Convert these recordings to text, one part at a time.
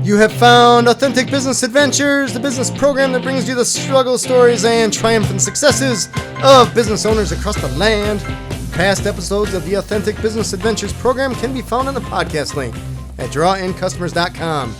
You have found Authentic Business Adventures, the business program that brings you the struggle stories and triumphant successes of business owners across the land. Past episodes of the Authentic Business Adventures program can be found on the podcast link at drawendcustomers.com.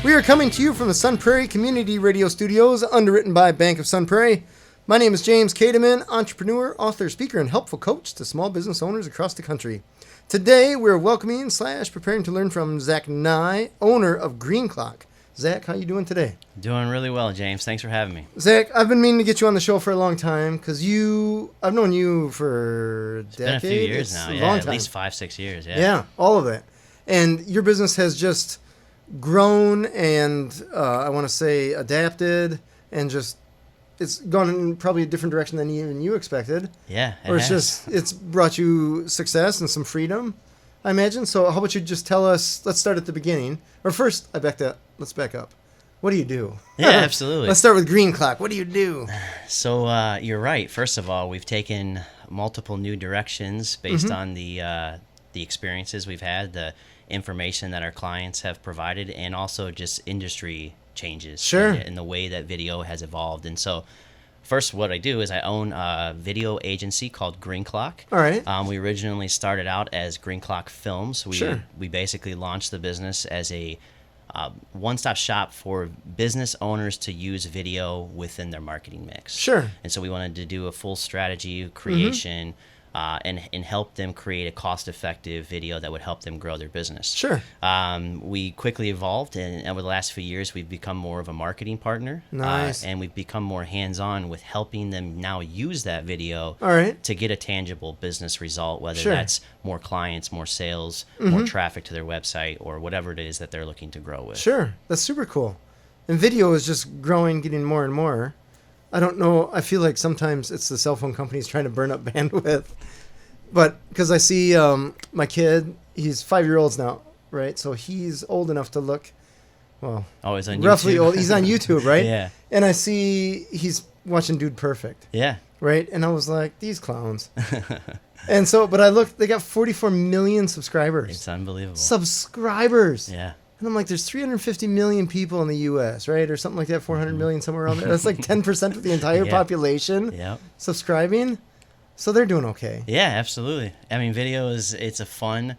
We are coming to you from the Sun Prairie Community Radio Studios, underwritten by Bank of Sun Prairie. My name is James Kademan, entrepreneur, author, speaker, and helpful coach to small business owners across the country. Today, we're welcoming / preparing to learn from Zach Nye, owner of Green Clock. Zach, how you doing today? Doing really well, James. Thanks for having me. Zach, I've been meaning to get you on the show for a long time because I've known you for a decade. It's been a few years now, yeah, at least 5-6 years, yeah. Yeah, all of it. And your business has just grown and, I want to say, adapted and just, it's gone in probably a different direction than even you expected. Yeah, Or it's brought you success and some freedom, I imagine. So how about you just tell us, let's start at the beginning. Or first, let's back up. What do you do? Yeah, absolutely. Let's start with Green Clock. What do you do? So you're right. First of all, we've taken multiple new directions based on the experiences we've had, the information that our clients have provided, and also just industry changes in the way that video has evolved. And so first, what I do is I own a video agency called Green Clock. All right. We originally started out as Green Clock Films. We basically launched the business as a one-stop shop for business owners to use video within their marketing mix. Sure. And so we wanted to do a full strategy creation and help them create a cost-effective video that would help them grow their business. Sure. We quickly evolved, and over the last few years, we've become more of a marketing partner. Nice. And we've become more hands-on with helping them now use that video to get a tangible business result, whether that's more clients, more sales, more traffic to their website, or whatever it is that they're looking to grow with. Sure. That's super cool. And video is just growing, getting more and more. I don't know. I feel like sometimes it's the cell phone companies trying to burn up bandwidth. But because I see my kid, he's 5-year-olds now, right? So he's old enough to look, well, he's on roughly YouTube. old. He's on YouTube, right? Yeah. And I see he's watching Dude Perfect. Yeah. Right? And I was like, these clowns. And so, but I looked, they got 44 million subscribers. It's unbelievable. Subscribers. Yeah. And I'm like, there's 350 million people in the U.S., right? Or something like that, 400 million, somewhere around there. That's like 10% of the entire population subscribing. So they're doing okay. Yeah, absolutely. I mean, video it's a fun,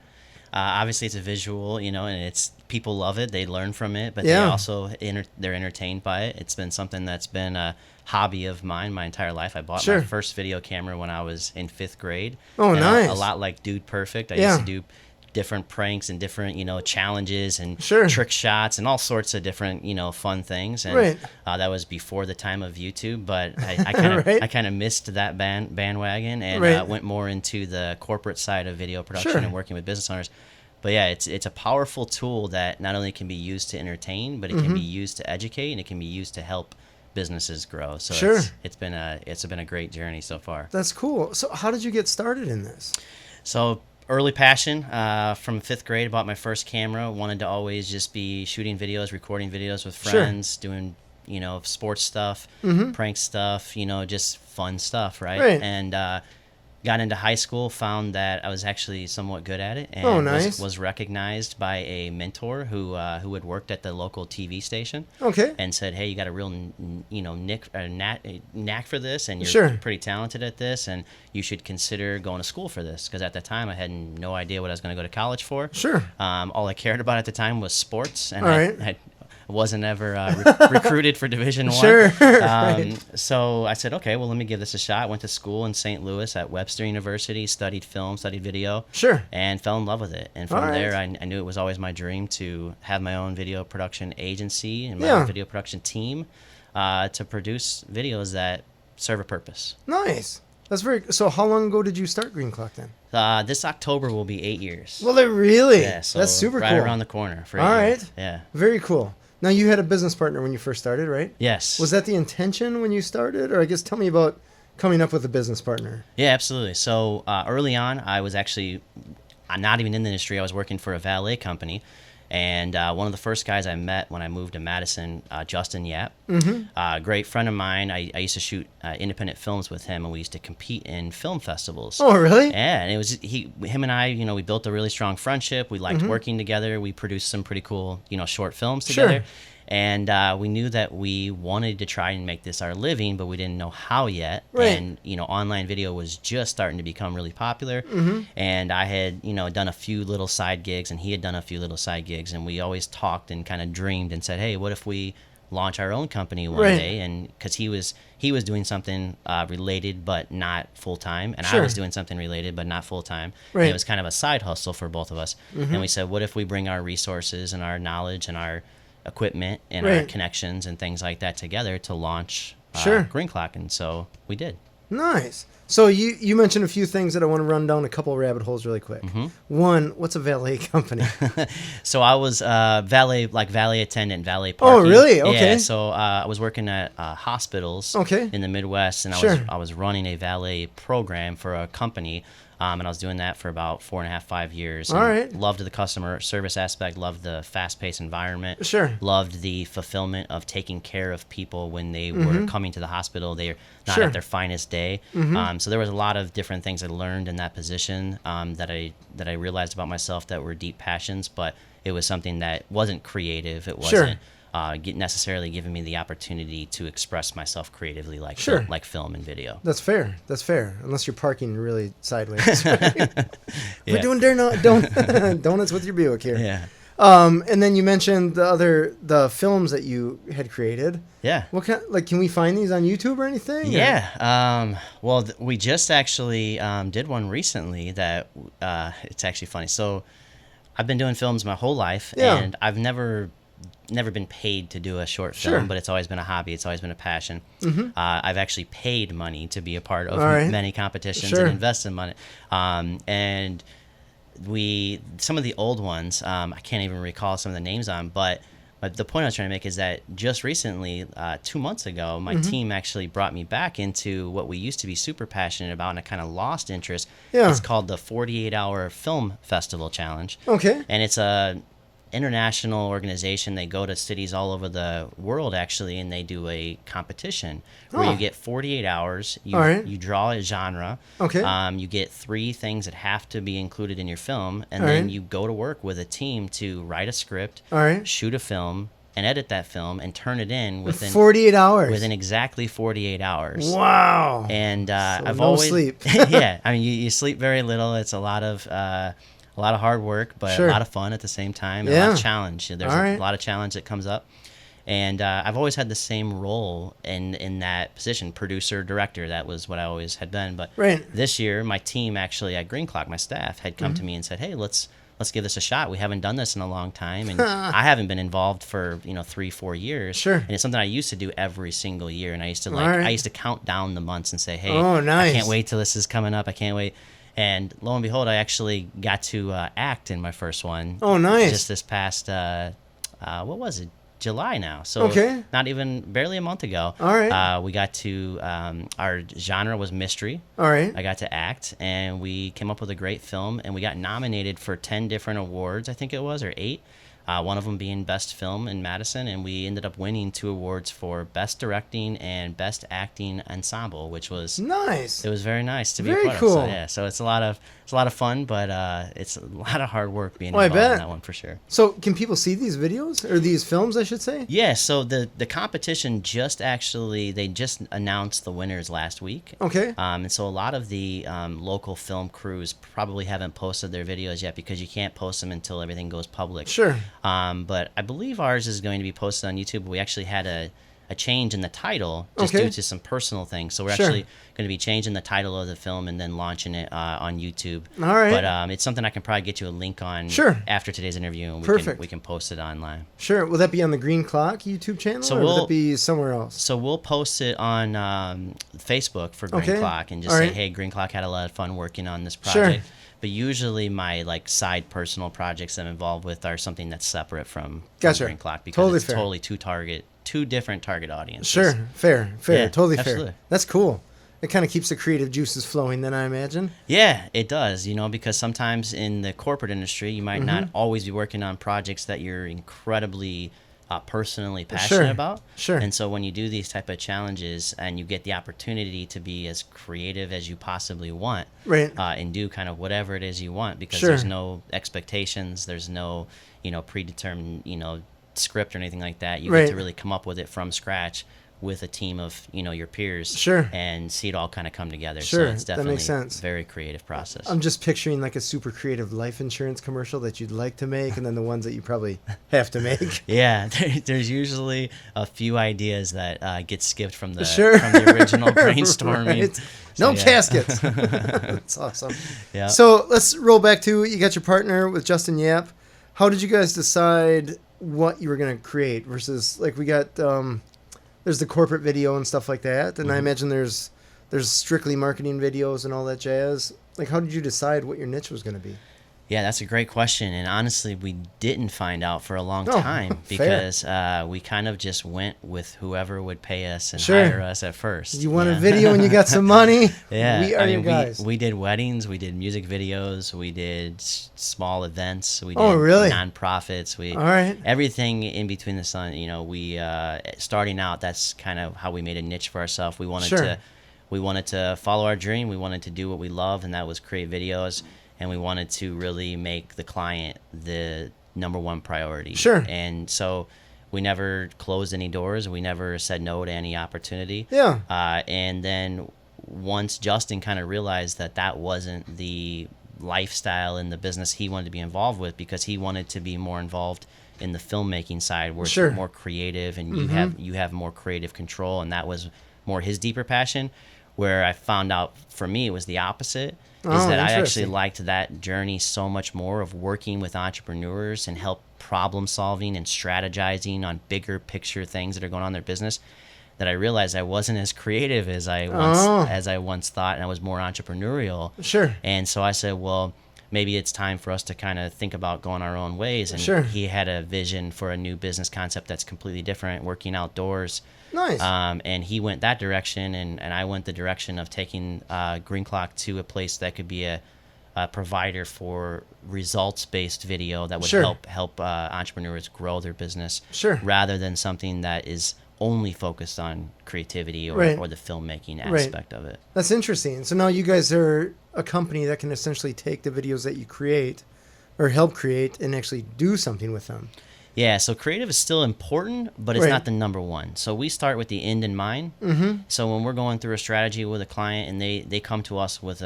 obviously it's a visual, and people love it. They learn from it, but they also, they're entertained by it. It's been something that's been a hobby of mine my entire life. I bought my first video camera when I was in 5th grade. Oh, nice. A lot like Dude Perfect. I used to do different pranks and different, challenges and trick shots and all sorts of different, fun things. And that was before the time of YouTube, but I kind of missed that bandwagon and went more into the corporate side of video production and working with business owners. But yeah, it's a powerful tool that not only can be used to entertain, but it can be used to educate, and it can be used to help businesses grow. So it's been a great journey so far. That's cool. So how did you get started in this? So early passion from 5th grade. I bought my first camera. Wanted to always just be shooting videos, recording videos with friends, doing sports stuff, prank stuff, just fun stuff, right? And got into high school, found that I was actually somewhat good at it, and was recognized by a mentor who had worked at the local TV station. Okay. And said, "Hey, you got a real knack for this, and you're pretty talented at this, and you should consider going to school for this." Because at that time, I had no idea what I was going to go to college for. Sure. All I cared about at the time was sports, and I wasn't ever recruited for Division I. Sure. So I said, okay, well, let me give this a shot. I went to school in St. Louis at Webster University, studied film, studied video, and fell in love with it. And from there, I knew it was always my dream to have my own video production agency and my own video production team to produce videos that serve a purpose. Nice. So how long ago did you start Green Clock then? This October will be 8 years. Well, really? Yeah, so that's super cool. Right around the corner for 8 years. Yeah. Very cool. Now, you had a business partner when you first started, right? Yes. Was that the intention when you started? Or I guess tell me about coming up with a business partner. Yeah, absolutely. So early on, I was actually not even in the industry. I was working for a valet company. And one of the first guys I met when I moved to Madison, Justin Yap, Mm-hmm. a great friend of mine. I used to shoot independent films with him, and we used to compete in film festivals. Oh, really? Yeah, and it was him and I. You know, we built a really strong friendship. We liked working together. We produced some pretty cool, short films together. Sure. And we knew that we wanted to try and make this our living, but we didn't know how yet. Right. And, online video was just starting to become really popular. Mm-hmm. And I had, done a few little side gigs, and he had done a few little side gigs. And we always talked and kind of dreamed and said, hey, what if we launch our own company one day? And because he was doing something related but not full-time, and I was doing something related but not full-time. And it was kind of a side hustle for both of us. And we said, what if we bring our resources and our knowledge and our equipment and our connections and things like that together to launch Green Clock? And so we did. Nice. So you mentioned a few things that I want to run down a couple of rabbit holes really quick. Mm-hmm. One, what's a valet company? So I was valet attendant, valet parking. Oh, really? Okay. Yeah, so I was working at hospitals in the Midwest, and I was running a valet program for a company. And I was doing that for about 4.5, 5 years. All right. Loved the customer service aspect, loved the fast-paced environment. Sure. Loved the fulfillment of taking care of people when they were coming to the hospital. They're not at their finest day. So there was a lot of different things I learned in that position that I realized about myself that were deep passions, but it was something that wasn't creative. It wasn't necessarily giving me the opportunity to express myself creatively like film and video. That's fair. Unless you're parking really sideways. We're doing donuts with your Buick here. Yeah. And then you mentioned the films that you had created. Yeah. What kind? Can we find these on YouTube or anything? Yeah. Well, we just actually did one recently that it's actually funny. So I've been doing films my whole life, and I've never been paid to do a short film, but it's always been a hobby. It's always been a passion. I've actually paid money to be a part of many competitions and invest in money. And some of the old ones, I can't even recall some of the names on, but the point I was trying to make is that just recently, 2 months ago, my team actually brought me back into what we used to be super passionate about, and I kind of lost interest. It's called the 48-Hour Film Festival Challenge. Okay. And it's a international organization. They go to cities all over the world, actually, and they do a competition where you get 48 hours. You draw a genre. Okay. You get 3 things that have to be included in your film, and then you go to work with a team to write a script, shoot a film, and edit that film and turn it in within 48 hours. Within exactly 48 hours. Wow. And so I've no always sleep. Yeah. I mean, you sleep very little. It's a lot of hard work, but a lot of fun at the same time, and a lot of challenge. There's a lot of challenge that comes up. And I've always had the same role in that position, producer, director. That was what I always had been. But this year, my team actually at Green Clock, my staff, had come to me and said, hey, let's give this a shot. We haven't done this in a long time, and I haven't been involved for 3-4 years. Sure. And it's something I used to do every single year, and I used to I used to count down the months and say, hey, nice. I can't wait till this is coming up. I can't wait. And lo and behold, I actually got to act in my first one. Oh, nice. Just this past, what was it? July now. So not even barely a month ago. All right. We got to, our genre was mystery. All right. I got to act, and we came up with a great film, and we got nominated for 10 different awards, I think it was, or 8. One of them being Best Film in Madison, and we ended up winning 2 awards for Best Directing and Best Acting Ensemble, which was nice. It was very nice to be very a part cool. of. So it's a lot of fun, but it's a lot of hard work being involved in that one for sure. So can people see these videos or these films, I should say? Yeah. So the competition they just announced the winners last week. Okay. And so a lot of the local film crews probably haven't posted their videos yet because you can't post them until everything goes public. Sure. But I believe ours is going to be posted on YouTube. We actually had a change in the title just due to some personal things. So we're actually going to be changing the title of the film and then launching it on YouTube. All right. But it's something I can probably get you a link on after today's interview, and we can post it online. Sure. Will that be on the Green Clock YouTube channel, or will it be somewhere else? So we'll post it on Facebook for Green Clock and just say, hey, Green Clock had a lot of fun working on this project. Sure. But usually my side personal projects I'm involved with are something that's separate from Green Clock, because it's totally two different target audiences. Sure, fair, totally fair. That's cool. it kind of keeps the creative juices flowing then, I imagine. Yeah, it does, because sometimes in the corporate industry, you might not always be working on projects that you're incredibly personally passionate about. Sure. And so when you do these type of challenges and you get the opportunity to be as creative as you possibly want, right, and do kind of whatever it is you want, because there's no expectations, there's no, predetermined, script or anything like that. You get to really come up with it from scratch with a team of your peers, and see it all kind of come together. So it's definitely a very creative process. I'm just picturing like a super creative life insurance commercial that you'd like to make, and then the ones that you probably have to make. Yeah, there's usually a few ideas that get skipped from the original brainstorming. Right. So, caskets. That's awesome. Yeah. So let's roll back to, you got your partner with Justin Yap. How did you guys decide what you were going to create versus, like, we got there's the corporate video and stuff like that, and I imagine there's strictly marketing videos and all that jazz. Like, how did you decide what your niche was going to be? Yeah, that's a great question, and honestly, we didn't find out for a long time because we kind of just went with whoever would pay us and hire us at first. You want a video and you got some money? Yeah, we are your guys. We did weddings, we did music videos, we did small events, we did nonprofits, everything in between the sun. We starting out, that's kind of how we made a niche for ourselves. We wanted to follow our dream. We wanted to do what we love, and that was create videos. And we wanted to really make the client the number one priority. Sure. And so we never closed any doors. We never said no to any opportunity. Yeah. And then once Justin kind of realized that wasn't the lifestyle in the business he wanted to be involved with, because he wanted to be more involved in the filmmaking side, where it's more creative and you have more creative control, and that was more his deeper passion. Where I found out for me it was the opposite. Is that I actually liked that journey so much more of working with entrepreneurs and help problem solving and strategizing on bigger picture things that are going on in their business, that I realized I wasn't as creative as I once thought, and I was more entrepreneurial. Sure. And so I said, well, maybe it's time for us to kind of think about going our own ways. And he had a vision for a new business concept that's completely different, working outdoors. Nice. And he went that direction, and I went the direction of taking Green Clock to a place that could be a provider for results-based video that would help entrepreneurs grow their business, rather than something that is only focused on creativity or the filmmaking aspect of it. That's interesting. So now you guys are a company that can essentially take the videos that you create or help create and actually do something with them. Yeah, so creative is still important, but it's not the number one. So we start with the end in mind. So when we're going through a strategy with a client and they come to us with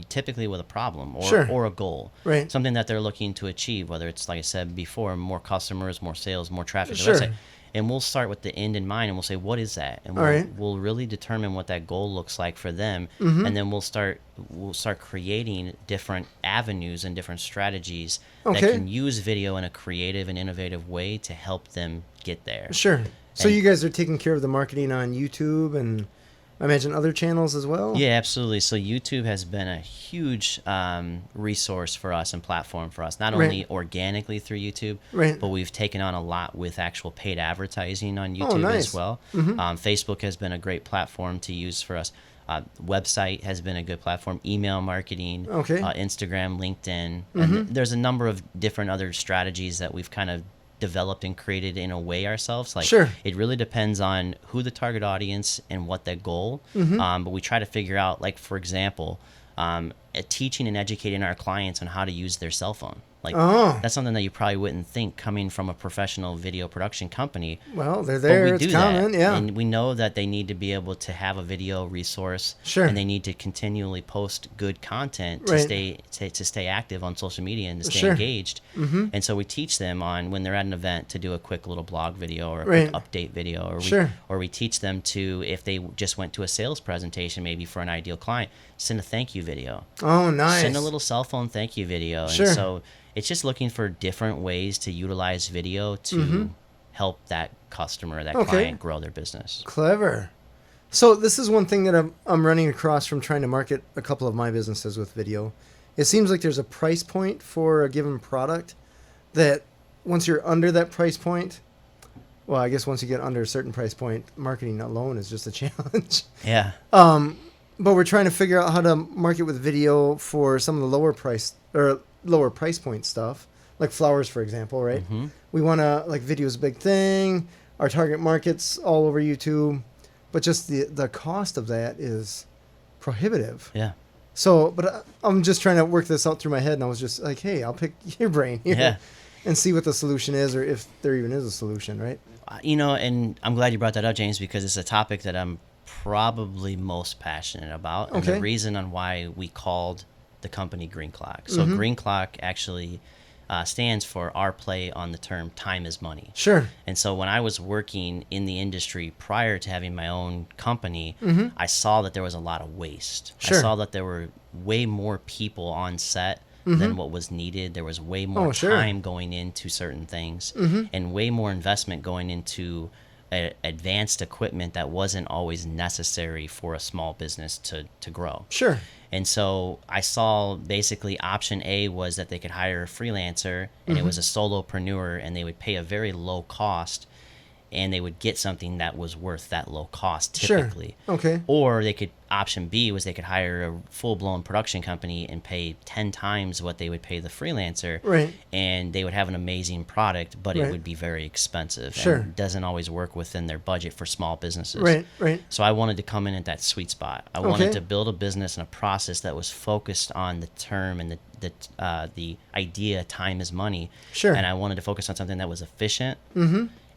typically with a problem or a goal, something that they're looking to achieve, whether it's, like I said before, more customers, more sales, more traffic to the website. And we'll start with the end in mind, and we'll say, what is that? And we'll really determine what that goal looks like for them, and then we'll start creating different avenues and different strategies that can use video in a creative and innovative way to help them get there. Sure. So you guys are taking care of the marketing on YouTube and I imagine other channels as well? Yeah, absolutely. So YouTube has been a huge resource for us and platform for us, not only organically through YouTube, but we've taken on a lot with actual paid advertising on YouTube as well. Facebook has been a great platform to use for us. Website has been a good platform, email marketing, Instagram, LinkedIn. And there's a number of different other strategies that we've kind of developed and created in a way ourselves. Like it really depends on who the target audience and what their goal. But we try to figure out, like, for example, teaching and educating our clients on how to use their cell phone. Like that's something that you probably wouldn't think coming from a professional video production company. Well, they're there. But we it's do common, that. And we know that they need to be able to have a video resource. And they need to continually post good content to stay active on social media and to stay engaged. And so we teach them on when they're at an event to do a quick little blog video or a quick update video, or we teach them to, if they just went to a sales presentation maybe for an ideal client, send a thank you video. Oh, nice. Send a little cell phone thank you video. And so it's just looking for different ways to utilize video to help that customer, that client grow their business. Clever. So this is one thing that I'm running across from trying to market a couple of my businesses with video. It seems like there's a price point for a given product that once you're under that price point, well, I guess once you get under a certain price point, marketing alone is just a challenge. Yeah. But we're trying to figure out how to market with video for some of the lower price point stuff, like flowers, for example, right? Mm-hmm. We want to, like, video's a big thing. Our target market's all over YouTube, but just the cost of that is prohibitive. Yeah. So, but I'm just trying to work this out through my head, and I was just like, hey, I'll pick your brain here and see what the solution is, or if there even is a solution, right? And I'm glad you brought that up, James, because it's a topic that I'm probably most passionate about. And the reason on why we called the company Green Clock. So Green Clock actually stands for our play on the term time is money. Sure. And so when I was working in the industry prior to having my own company, I saw that there was a lot of waste. Sure. I saw that there were way more people on set than what was needed. There was way more time going into certain things and way more investment going into advanced equipment that wasn't always necessary for a small business to grow. Sure. And so I saw basically option A was that they could hire a freelancer and it was a solopreneur and they would pay a very low cost and they would get something that was worth that low cost typically. Sure. Okay. Or option B was they could hire a full-blown production company and pay 10 times what they would pay the freelancer. Right. And they would have an amazing product, but it would be very expensive. Sure. And doesn't always work within their budget for small businesses. Right. So I wanted to come in at that sweet spot. I wanted to build a business and a process that was focused on the term and the idea time is money. Sure. And I wanted to focus on something that was efficient.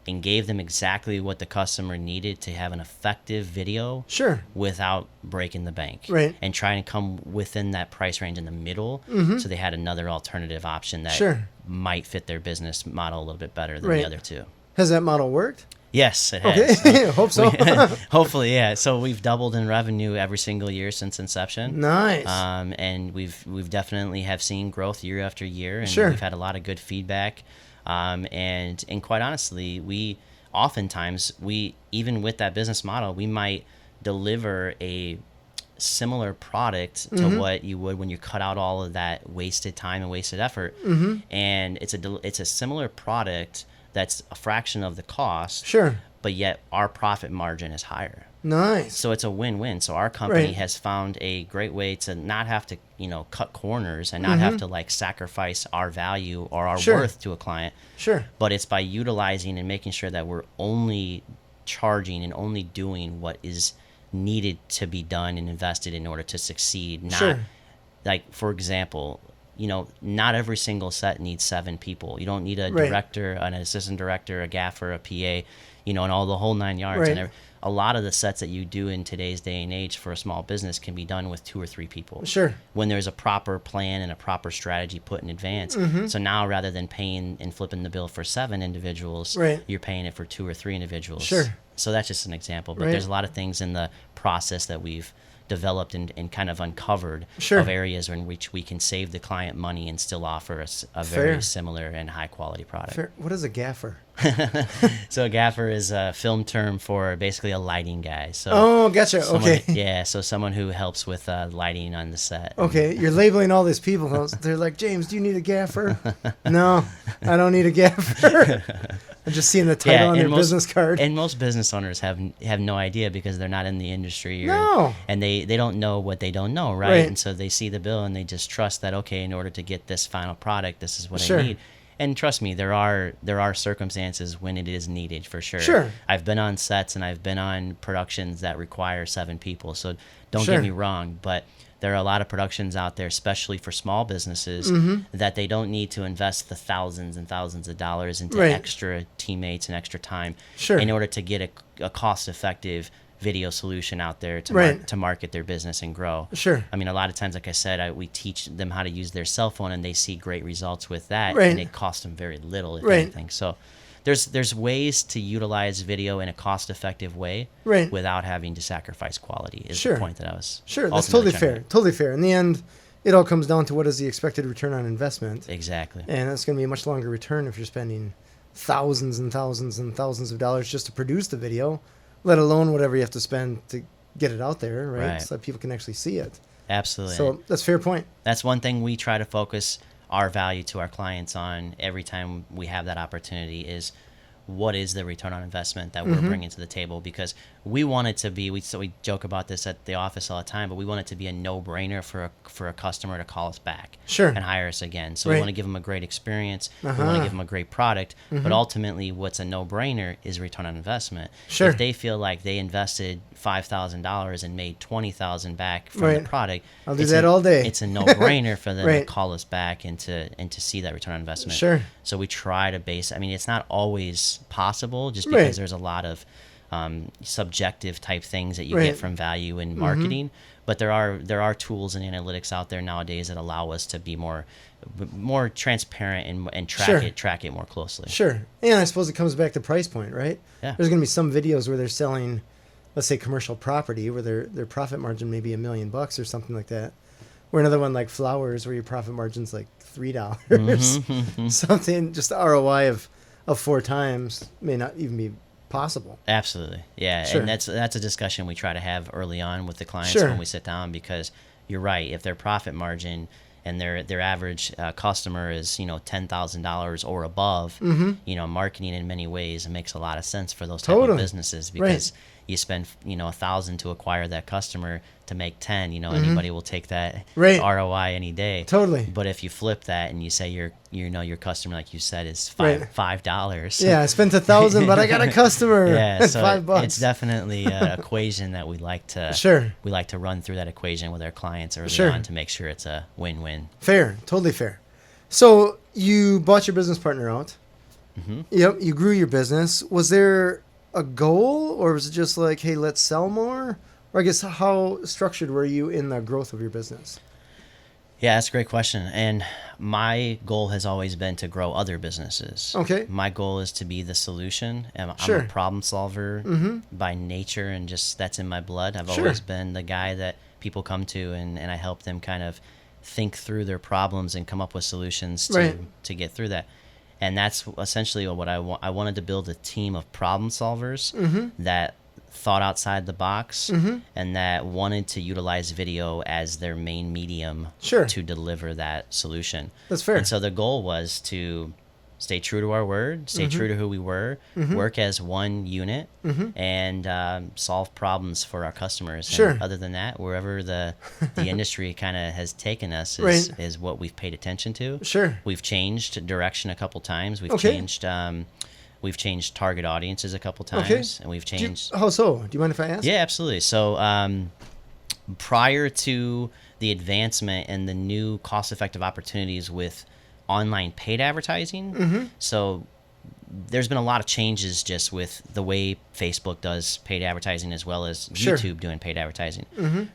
And gave them exactly what the customer needed to have an effective video without breaking the bank. Right. And trying to come within that price range in the middle so they had another alternative option that might fit their business model a little bit better than the other two. Has that model worked? Yes, it has. Okay. Hope so. Hopefully, yeah. So we've doubled in revenue every single year since inception. Nice. And we've definitely have seen growth year after year, and we've had a lot of good feedback. And quite honestly, we oftentimes, even with that business model, we might deliver a similar product to what you would when you cut out all of that wasted time and wasted effort. And it's a similar product that's a fraction of the cost. Sure. But yet our profit margin is higher. Nice. So it's a win-win. So our company has found a great way to not have to, cut corners and not have to sacrifice our value or our worth to a client. Sure. But it's by utilizing and making sure that we're only charging and only doing what is needed to be done and invested in order to succeed. Not for example, not every single set needs 7 people. You don't need a director, an assistant director, a gaffer, a PA, and all the whole 9 yards. And a lot of the sets that you do in today's day and age for a small business can be done with 2 or 3 people. Sure. When there's a proper plan and a proper strategy put in advance. So now rather than paying and flipping the bill for 7 individuals, you're paying it for 2 or 3 individuals. Sure. So that's just an example. But there's a lot of things in the process that we've developed and kind of uncovered of areas in which we can save the client money and still offer a very similar and high quality product. Fair. What is a gaffer? So a gaffer is a film term for basically a lighting guy. So gotcha. Okay. Yeah, so someone who helps with lighting on the set. Okay, you're labeling all these people. They're like, James, do you need a gaffer? No, I don't need a gaffer. I'm just seeing the title on their business card. And most business owners have no idea because they're not in the industry. And they don't know what they don't know, right? And so they see the bill and they just trust that, okay, in order to get this final product, this is what I need. And trust me, there are circumstances when it is needed for sure. Sure. I've been on sets and I've been on productions that require 7 people. So don't get me wrong, but there are a lot of productions out there, especially for small businesses, that they don't need to invest the thousands and thousands of dollars into extra teammates and extra time in order to get a cost-effective video solution out there to market their business and grow. Sure. I mean, a lot of times, like I said, we teach them how to use their cell phone, and they see great results with that, and it costs them very little, if anything. So there's ways to utilize video in a cost-effective way without having to sacrifice quality, is the point that I was that's totally fair. Totally fair. In the end, it all comes down to what is the expected return on investment. Exactly. And that's going to be a much longer return if you're spending thousands and thousands and thousands of dollars just to produce the video, let alone whatever you have to spend to get it out there, right? So that people can actually see it. Absolutely. So that's a fair point. That's one thing we try to focus our value to our clients on every time we have that opportunity is what is the return on investment that we're bringing to the table, because we want it to be, we joke about this at the office all the time, but we want it to be a no-brainer for a customer to call us back and hire us again. So we want to give them a great experience. We want to give them a great product, but ultimately what's a no-brainer is return on investment. If they feel like they invested $5,000 and made $20,000 back from the product, I'll do that all day. It's a no-brainer for them to call us back and to see that return on investment. So we try to base, I mean, it's not always possible, just because there's a lot of subjective type things that you get from value in marketing, but there are tools and analytics out there nowadays that allow us to be more transparent and track it more closely. And I suppose it comes back to price point, right? There's going to be some videos where they're selling, let's say, commercial property, where their profit margin may be $1 million or something like that, or another one like flowers, where your profit margin's like $3. Something, just the ROI of 4 times may not even be possible. Absolutely. And that's a discussion we try to have early on with the clients when we sit down, because you're right, if their profit margin and their average customer is $10,000 or above, marketing in many ways, it makes a lot of sense for those type of businesses, because you spend $1,000 to acquire that customer to make 10. Anybody will take that ROI any day. But if you flip that and you say your customer, like you said, is $5. I spent $1,000, but I got a customer. So $5. It's definitely an equation that we like to run through that equation with our clients early on to make sure it's a win-win. Fair, totally fair. So you bought your business partner out. Yep, you grew your business. Was there a goal, or was it just like, hey, let's sell more? Or I guess, how structured were you in the growth of your business? Yeah, that's a great question. And my goal has always been to grow other businesses. My goal is to be the solution. I'm a problem solver by nature, and just that's in my blood. I've always been the guy that people come to, and I help them kind of think through their problems and come up with solutions to get through that. And that's essentially what I want. I wanted to build a team of problem solvers that thought outside the box and that wanted to utilize video as their main medium to deliver that solution. That's fair. And so the goal was to stay true to our word, stay true to who we were, work as one unit, and solve problems for our customers. And other than that, wherever the industry kind of has taken us is what we've paid attention to. We've changed direction a couple times. We've changed target audiences a couple times, and we've changed. How so? Do you mind if I ask? Yeah, absolutely. So prior to the advancement and the new cost-effective opportunities with online paid advertising, so there's been a lot of changes just with the way Facebook does paid advertising, as well as YouTube doing paid advertising.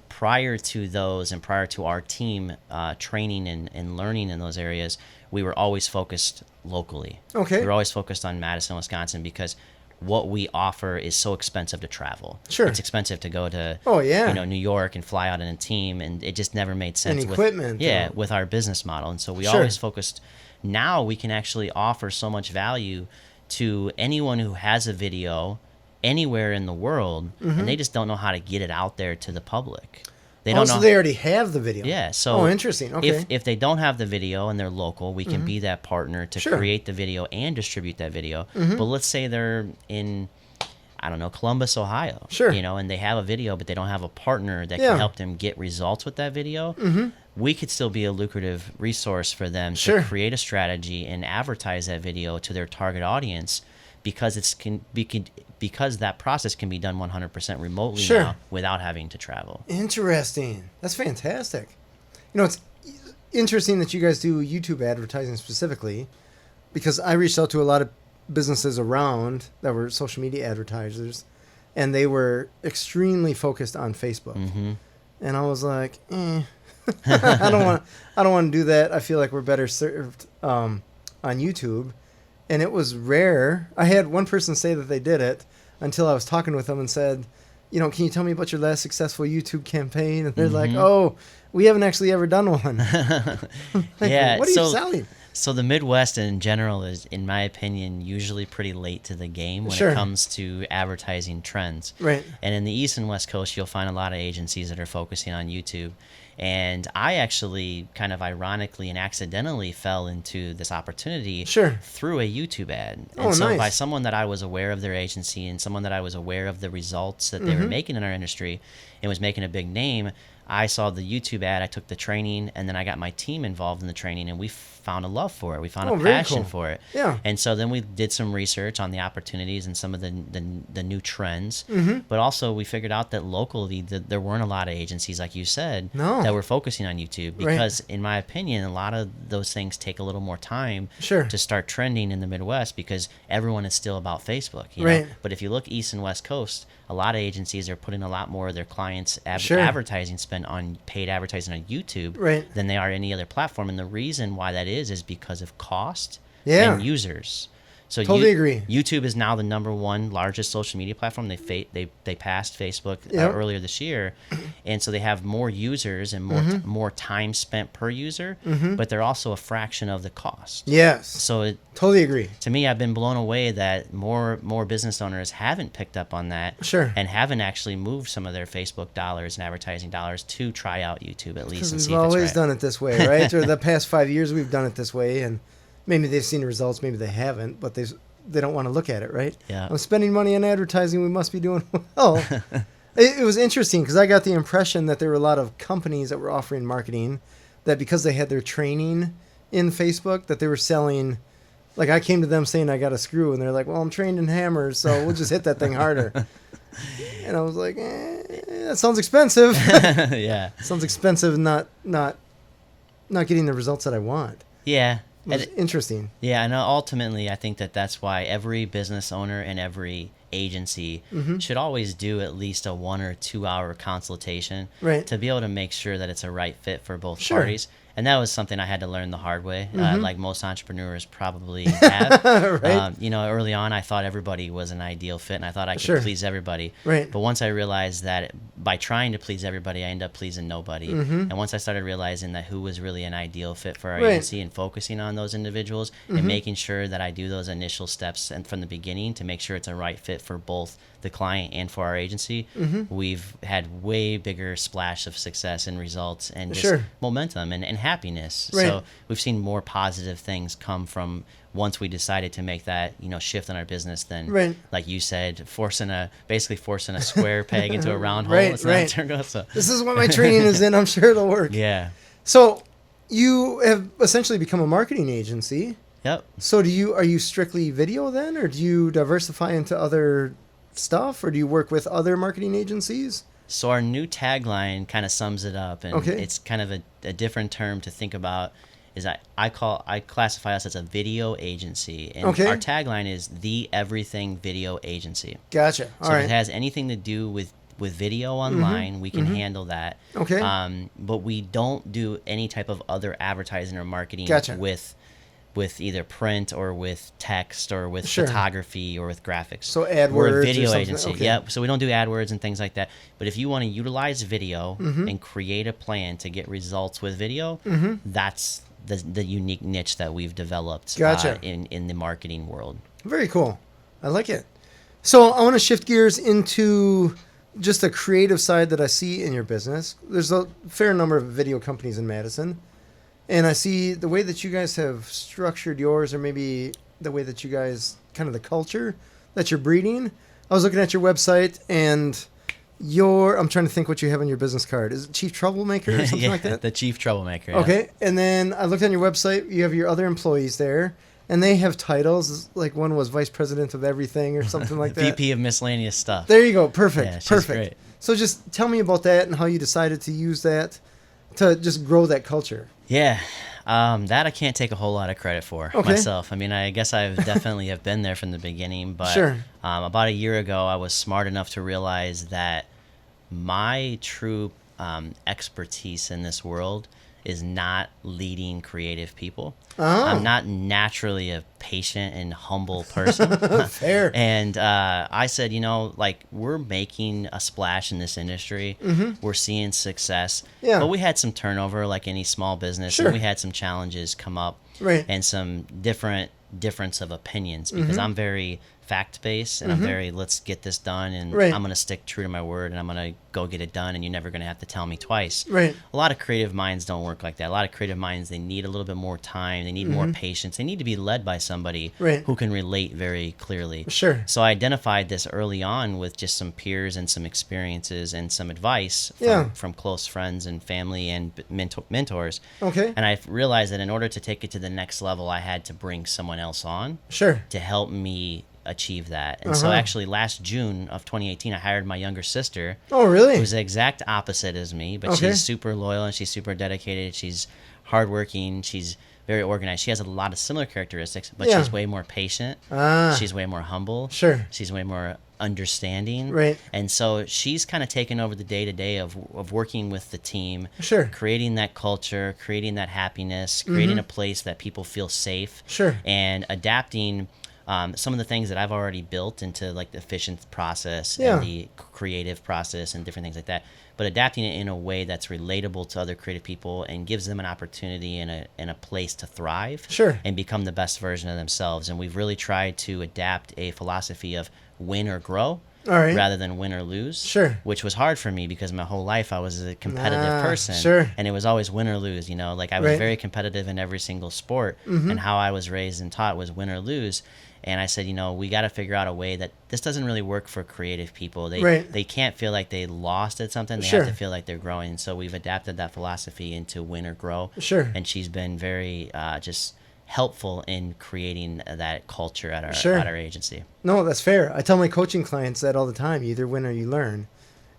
Prior to those, and prior to our team training and learning in those areas, we were always focused locally. We were always focused on Madison, Wisconsin, because what we offer is so expensive to travel. It's expensive to go to New York and fly out in a team, and it just never made sense and equipment, with our business model. And so we always focused. Now we can actually offer so much value to anyone who has a video anywhere in the world, and they just don't know how to get it out there to the public. They don't know. So they already have the video. Yeah. So interesting. Okay. If they don't have the video and they're local, we can be that partner to create the video and distribute that video. But let's say they're in, I don't know, Columbus, Ohio. And they have a video, but they don't have a partner that can help them get results with that video. We could still be a lucrative resource for them to create a strategy and advertise that video to their target audience, because because that process can be done 100% remotely now without having to travel. Interesting. That's fantastic. It's interesting that you guys do YouTube advertising specifically, because I reached out to a lot of businesses around that were social media advertisers, and they were extremely focused on Facebook. And I was like, I don't want to do that. I feel like we're better served on YouTube. And it was rare. I had one person say that they did it until I was talking with them and said, can you tell me about your last successful YouTube campaign? And they're like, oh, we haven't actually ever done one. What are you selling? So the Midwest in general is, in my opinion, usually pretty late to the game when it comes to advertising trends. And in the East and West Coast, you'll find a lot of agencies that are focusing on YouTube. And I actually kind of ironically and accidentally fell into this opportunity through a YouTube ad. And so by someone that I was aware of their agency and someone that I was aware of the results that they were making in our industry and was making a big name, I saw the YouTube ad, I took the training, and then I got my team involved in the training, and we found a love for it. We found a passion for it. Yeah. And so then we did some research on the opportunities and some of the new trends. But also we figured out that locally there weren't a lot of agencies, like you said, that were focusing on YouTube. Because in my opinion, a lot of those things take a little more time to start trending in the Midwest because everyone is still about Facebook. You know? But if you look East and West Coast, a lot of agencies are putting a lot more of their clients' advertising spend on paid advertising on YouTube than they are any other platform. And the reason why that is because of cost and users. So totally agree. YouTube is now the #1 largest social media platform. They passed Facebook earlier this year, and so they have more users and more time spent per user, but they're also a fraction of the cost. Yes. So totally agree. To me, I've been blown away that more business owners haven't picked up on that, and haven't actually moved some of their Facebook dollars and advertising dollars to try out YouTube at least and see if it's right. We've always done it this way, right? Or the past 5 years, we've done it this way, and maybe they've seen the results, maybe they haven't, but they don't want to look at it, right? Yeah. I'm spending money on advertising, we must be doing well. It was interesting because I got the impression that there were a lot of companies that were offering marketing that because they had their training in Facebook, that they were selling. Like I came to them saying I got a screw, and they're like, well, I'm trained in hammers, so we'll just hit that thing harder. And I was like, that sounds expensive. Yeah. Sounds expensive, not getting the results that I want. Yeah. It was interesting. Yeah, and ultimately, I think that's why every business owner and every agency should always do at least a 1 or 2 hour consultation to be able to make sure that it's a right fit for both parties. And that was something I had to learn the hard way, like most entrepreneurs probably have. Early on, I thought everybody was an ideal fit, and I thought I could please everybody. But once I realized that by trying to please everybody, I end up pleasing nobody. And once I started realizing that who was really an ideal fit for our agency and focusing on those individuals and making sure that I do those initial steps and from the beginning to make sure it's a right fit for both the client and for our agency, we've had way bigger splash of success and results and just momentum and happiness. So we've seen more positive things come from once we decided to make that shift in our business than like you said, basically forcing a square peg into a round hole. It's not turned out, so. This is what my training is in. I'm sure it'll work. Yeah. So you have essentially become a marketing agency. Yep. So are you strictly video then, or do you diversify into other stuff, or do you work with other marketing agencies? So our new tagline kind of sums it up, and it's kind of a different term to think about. Is I classify us as a video agency, and our tagline is the everything video agency. Gotcha. So if it has anything to do with video online, we can handle that. Okay. But we don't do any type of other advertising or marketing with either print or with text or with photography or with graphics. So AdWords. We're a video agency. Yep. So we don't do AdWords and things like that. But if you want to utilize video and create a plan to get results with video, that's the unique niche that we've developed in the marketing world. Very cool. I like it. So I want to shift gears into just the creative side that I see in your business. There's a fair number of video companies in Madison. And I see the way that you guys have structured yours, or maybe the way that you guys, kind of the culture that you're breeding. I was looking at your website, and I'm trying to think what you have on your business card. Is it Chief Troublemaker or something like that? The Chief Troublemaker. Okay. And then I looked on your website. You have your other employees there, and they have titles. Like one was Vice President of Everything or something like that. VP of Miscellaneous Stuff. There you go. Perfect. Yeah, she's Perfect. Great. So just tell me about that and how you decided to use that to just grow that culture. Yeah, that I can't take a whole lot of credit for myself. I mean, I guess I definitely have been there from the beginning, but about a year ago, I was smart enough to realize that my true expertise in this world is not leading creative people. I'm not naturally a patient and humble person. Fair. And I said, we're making a splash in this industry. We're seeing success. But we had some turnover like any small business. And we had some challenges come up. And some difference of opinions because I'm very fact-based and I'm very let's get this done and I'm going to stick true to my word and I'm going to go get it done and you're never going to have to tell me twice. Right. A lot of creative minds don't work like that. A lot of creative minds, they need a little bit more time. They need more patience. They need to be led by somebody who can relate very clearly. Sure. So I identified this early on with just some peers and some experiences and some advice from close friends and family and mentors. Okay. And I realized that in order to take it to the next level, I had to bring someone else on to help me achieve that. And so actually last June of 2018, I hired my younger sister. Oh, really? Who's the exact opposite as me, but she's super loyal and she's super dedicated. She's hardworking. She's very organized. She has a lot of similar characteristics, but she's way more patient. She's way more humble. Sure. She's way more understanding. Right. And so she's kind of taken over the day-to-day of working with the team. Sure. Creating that culture, creating that happiness, creating a place that people feel safe. Sure. And adapting some of the things that I've already built into like the efficient process and the creative process and different things like that, but adapting it in a way that's relatable to other creative people and gives them an opportunity and a place to thrive and become the best version of themselves. And we've really tried to adapt a philosophy of win or grow rather than win or lose, which was hard for me because my whole life I was a competitive person and it was always win or lose, you know, like I was very competitive in every single sport and how I was raised and taught was win or lose. And I said, you know, we got to figure out a way that this doesn't really work for creative people. They can't feel like they lost at something. They have to feel like they're growing. So we've adapted that philosophy into win or grow. And she's been very just helpful in creating that culture at our agency. No, that's fair. I tell my coaching clients that all the time. You either win or you learn.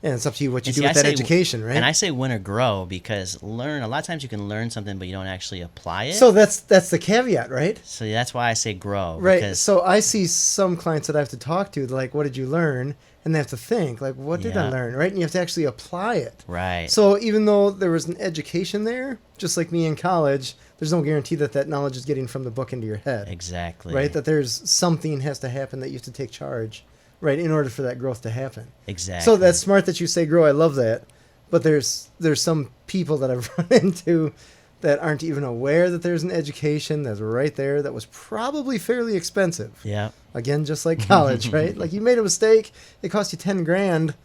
And it's up to you what you do with that education, right? And I say win or grow because a lot of times you can learn something, but you don't actually apply it. So that's the caveat, right? So that's why I say grow. Right. So I see some clients that I have to talk to, like, what did you learn? And they have to think, like, what did I learn, right? And you have to actually apply it. Right. So even though there was an education there, just like me in college, there's no guarantee that knowledge is getting from the book into your head. Exactly. Right? That there's something has to happen that you have to take charge. Right, in order for that growth to happen. Exactly. So that's smart that you say grow. I love that. But there's some people that I've run into that aren't even aware that there's an education that's right there that was probably fairly expensive. Yeah. Again, just like college, right? Like you made a mistake, it cost you $10,000.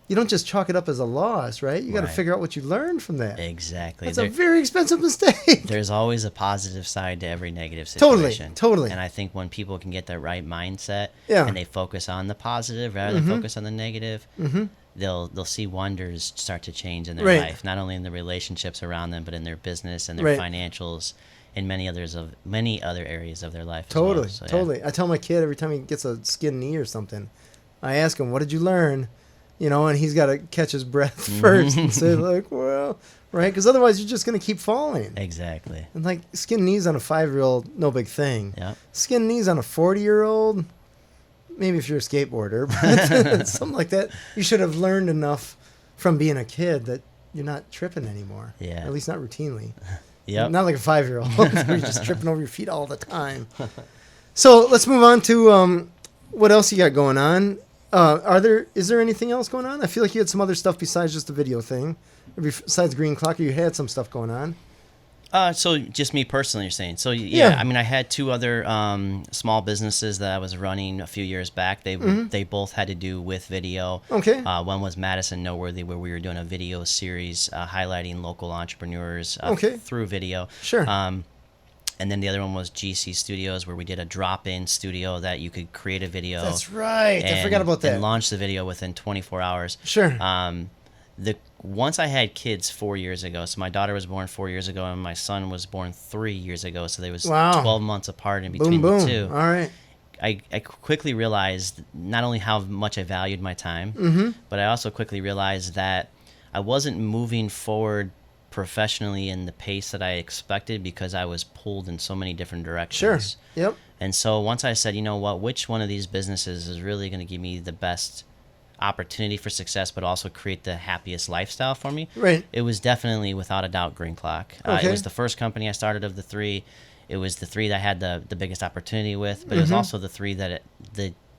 You don't just chalk it up as a loss, right? You got to figure out what you learned from that. Exactly. It's a very expensive mistake. There's always a positive side to every negative situation. Totally. And I think when people can get that right mindset and they focus on the positive rather than focus on the negative, they'll see wonders start to change in their life, not only in the relationships around them, but in their business and their financials and many other areas of their life. Totally. As well. So, totally. I tell my kid every time he gets a skinned knee or something, I ask him, what did you learn? You know, and he's got to catch his breath first and say, like, well, right? Because otherwise you're just going to keep falling. Exactly. And, like, skin knees on a 5-year-old, no big thing. Yep. Skin knees on a 40-year-old, maybe if you're a skateboarder, but something like that. You should have learned enough from being a kid that you're not tripping anymore. Yeah. Or at least not routinely. Yep. Not like a 5-year-old where you're just tripping over your feet all the time. So let's move on to what else you got going on. Is there anything else going on? I feel like you had some other stuff besides just the video thing. Or besides Green Clock, you had some stuff going on. So just me personally, you're saying. So yeah, I mean, I had two other small businesses that I was running a few years back. They both had to do with video. Okay. One was Madison Noteworthy, where we were doing a video series highlighting local entrepreneurs through video. Sure. And then the other one was GC Studios, where we did a drop-in studio that you could create a video. That's right. I forgot about that. And launch the video within 24 hours. Sure. Once I had kids 4 years ago, so my daughter was born 4 years ago, and my son was born 3 years ago, so there was 12 months apart in between the two. All right. I quickly realized not only how much I valued my time, but I also quickly realized that I wasn't moving forward professionally in the pace that I expected because I was pulled in so many different directions. Sure. Yep. And so once I said, you know what, which one of these businesses is really going to give me the best opportunity for success, but also create the happiest lifestyle for me? Right. It was definitely, without a doubt, Green Clock. It was the first company I started of the three. It was the three that I had the biggest opportunity with, but it was also the three that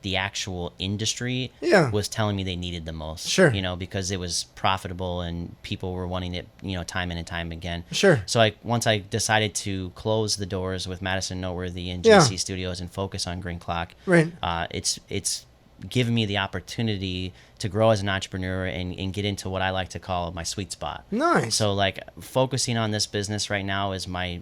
the actual industry was telling me they needed the most. Sure. You know, because it was profitable and people were wanting it, you know, time in and time again. Sure. So once I decided to close the doors with Madison Noteworthy and GC Studios and focus on Green Clock, right. It's given me the opportunity to grow as an entrepreneur and get into what I like to call my sweet spot. Nice. So like focusing on this business right now is my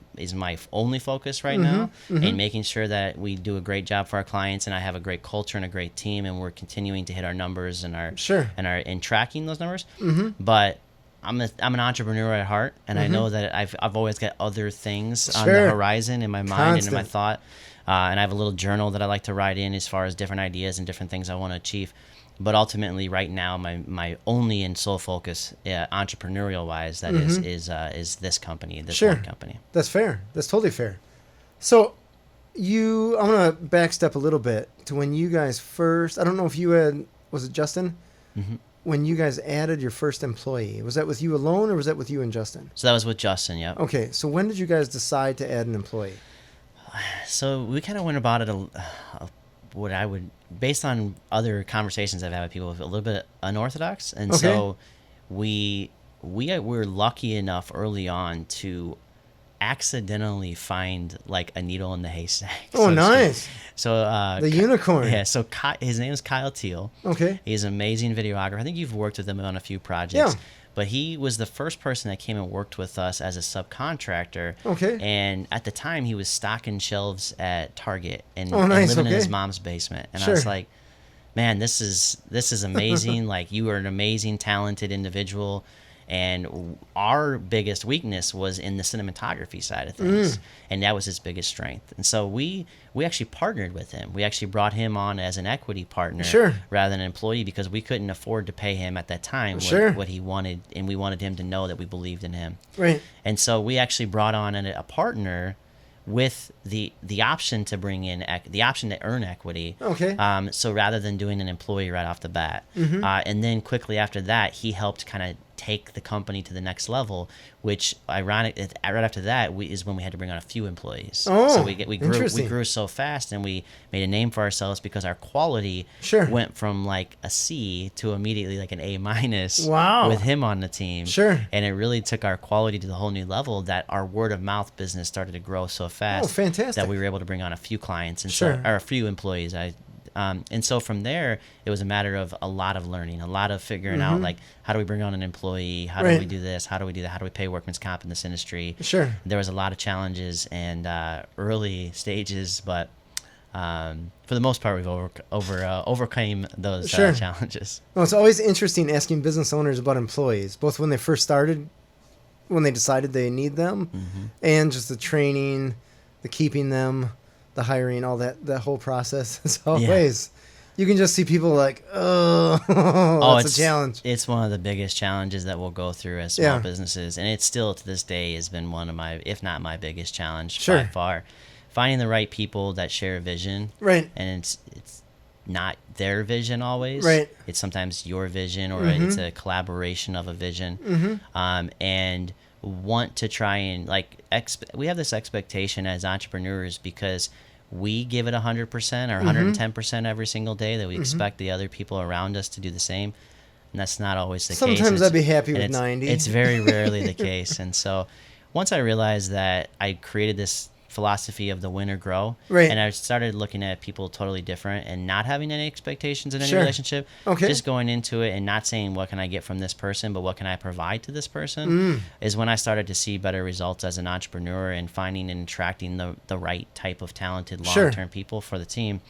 only focus right now, and making sure that we do a great job for our clients, and I have a great culture and a great team, and we're continuing to hit our numbers and and tracking those numbers. But I'm an entrepreneur at heart, and I know that I've always got other things on the horizon in my mind and in my thought. And I have a little journal that I like to write in as far as different ideas and different things I want to achieve. But ultimately, right now, my only and sole focus, entrepreneurial wise, that is this company, this one company. That's fair. That's totally fair. So, I'm gonna backstep a little bit to when you guys first. I don't know if you had. Was it Justin? When you guys added your first employee, was that with you alone or was that with you and Justin? So that was with Justin. Yeah. Okay. So when did you guys decide to add an employee? So we kind of went about it what I would, based on other conversations I've had with people, a little bit unorthodox, and so we were lucky enough early on to accidentally find like a needle in the haystack. Oh, nice! So the unicorn. Yeah. So his name is Kyle Teal. Okay. He's an amazing videographer. I think you've worked with him on a few projects. Yeah. But he was the first person that came and worked with us as a subcontractor. Okay. And at the time, he was stocking shelves at Target and living in his mom's basement. And I was like, man, this is amazing. Like, you are an amazing, talented individual. And our biggest weakness was in the cinematography side of things, and that was his biggest strength. And so we actually partnered with him. We actually brought him on as an equity partner rather than an employee, because we couldn't afford to pay him at that time what he wanted, and we wanted him to know that we believed in him. Right. And so we actually brought on a partner with the option to bring in the option to earn equity. Okay. So rather than doing an employee right off the bat, and then quickly after that, he helped kind of take the company to the next level, which right after that is when we had to bring on a few employees. Oh, so we grew so fast, and we made a name for ourselves because our quality went from like a C to immediately like an A-. Wow. With him on the team. Sure. And it really took our quality to the whole new level that our word of mouth business started to grow so fast. Oh, fantastic. That we were able to bring on a few clients and or a few employees. And so from there, it was a matter of a lot of learning, a lot of figuring out, like, how do we bring on an employee? How do we do this? How do we do that? How do we pay workman's comp in this industry? Sure. There was a lot of challenges and early stages, but for the most part, we've overcame those challenges. Well, it's always interesting asking business owners about employees, both when they first started, when they decided they need them, and just the training, the keeping them, the hiring, all that whole process. It's always, you can just see people like, it's a challenge. It's one of the biggest challenges that we'll go through as small businesses. And it still, to this day, has been one of my, if not my biggest challenge by far. Finding the right people that share a vision. Right. And it's not their vision always. Right. It's sometimes your vision, or it's a collaboration of a vision. And want to try and we have this expectation as entrepreneurs, because we give it 100% or 110% every single day, that we expect the other people around us to do the same, and that's not always the case. Sometimes I'd be happy with 90. It's very rarely the case. And so once I realized that, I created this philosophy of the win or grow, and I started looking at people totally different and not having any expectations in any relationship. Just going into it and not saying what can I get from this person, but what can I provide to this person, is when I started to see better results as an entrepreneur, and finding and attracting the right type of talented long-term people for the team.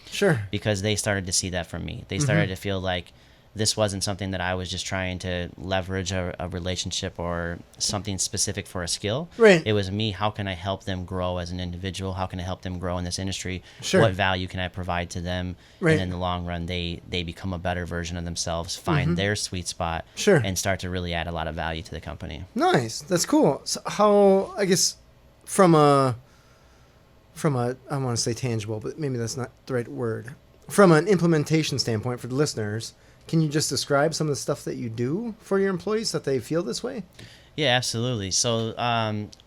Because they started to see that from me. They started to feel like this wasn't something that I was just trying to leverage a relationship or something specific for a skill. Right. It was me. How can I help them grow as an individual? How can I help them grow in this industry? What value can I provide to them? And in the long run, they become a better version of themselves, find their sweet spot, and start to really add a lot of value to the company. Nice. That's cool. So how, I guess, from a, I want to say tangible, but maybe that's not the right word. From an implementation standpoint for the listeners, can you just describe some of the stuff that you do for your employees that they feel this way? Yeah, absolutely. So,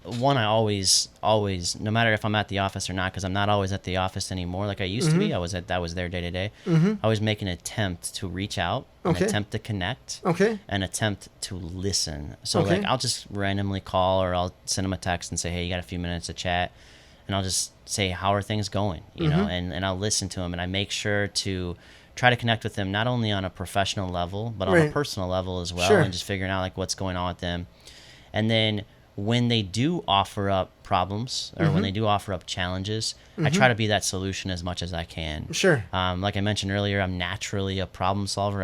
one, I always, no matter if I'm at the office or not, because I'm not always at the office anymore like I used to be. I was there day to day. I always make an attempt to reach out, an attempt to connect, an attempt to listen. So, like, I'll just randomly call, or I'll send them a text and say, hey, you got a few minutes to chat? And I'll just say, how are things going? You know, and I'll listen to them, and I make sure to try to connect with them not only on a professional level, but on a personal level as well, and just figuring out like what's going on with them. And then when they do offer up problems or when they do offer up challenges, I try to be that solution as much as I can. Sure. Like I mentioned earlier, I'm naturally a problem solver.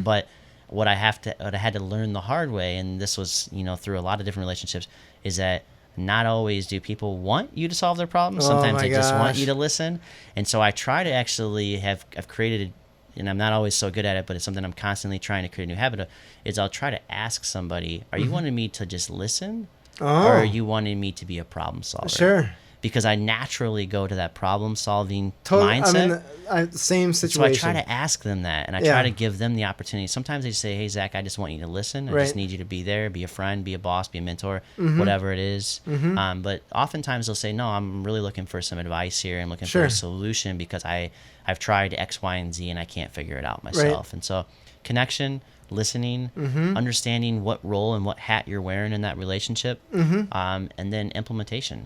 But what I had to learn the hard way, and this was, through a lot of different relationships, is that not always do people want you to solve their problems. Sometimes they just want you to listen. And so I try to actually I've created, and I'm not always so good at it, but it's something I'm constantly trying to create a new habit of, is I'll try to ask somebody, are you wanting me to just listen? Or are you wanting me to be a problem solver? Sure. Because I naturally go to that problem-solving mindset. Same situation. So I try to ask them that, and I try to give them the opportunity. Sometimes they say, hey, Zach, I just want you to listen. I just need you to be there, be a friend, be a boss, be a mentor, whatever it is. But oftentimes they'll say, no, I'm really looking for some advice here. I'm looking for a solution because I've tried X, Y, and Z, and I can't figure it out myself. And so connection, listening, understanding what role and what hat you're wearing in that relationship, and then implementation.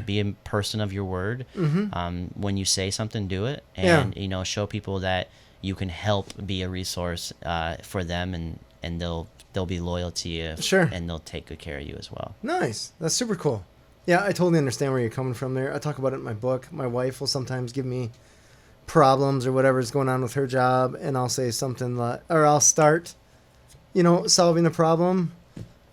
Be a person of your word. When you say something, do it, and show people that you can help be a resource for them, and they'll be loyal to you. And they'll take good care of you as well. Nice. That's super cool. Yeah, I totally understand where you're coming from there. I talk about it in my book. My wife will sometimes give me problems or whatever's going on with her job, and I'll say something like, or I'll start, solving the problem.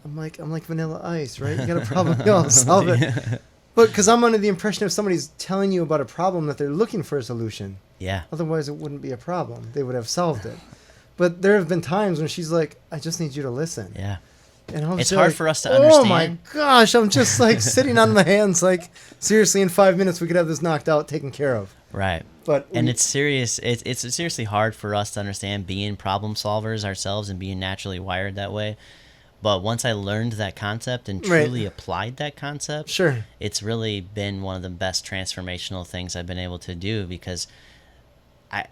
I'm like Vanilla Ice, right? You got a problem, I'll solve it. But because I'm under the impression if somebody's telling you about a problem that they're looking for a solution. Yeah. Otherwise it wouldn't be a problem. They would have solved it. But there have been times when she's like, I just need you to listen. Yeah. And it's hard for us to understand. Oh my gosh, I'm just like sitting on my hands like, seriously, in 5 minutes we could have this knocked out, taken care of. Right. And it's serious. It's seriously hard for us to understand being problem solvers ourselves and being naturally wired that way. But once I learned that concept and truly applied that concept, it's really been one of the best transformational things I've been able to do, because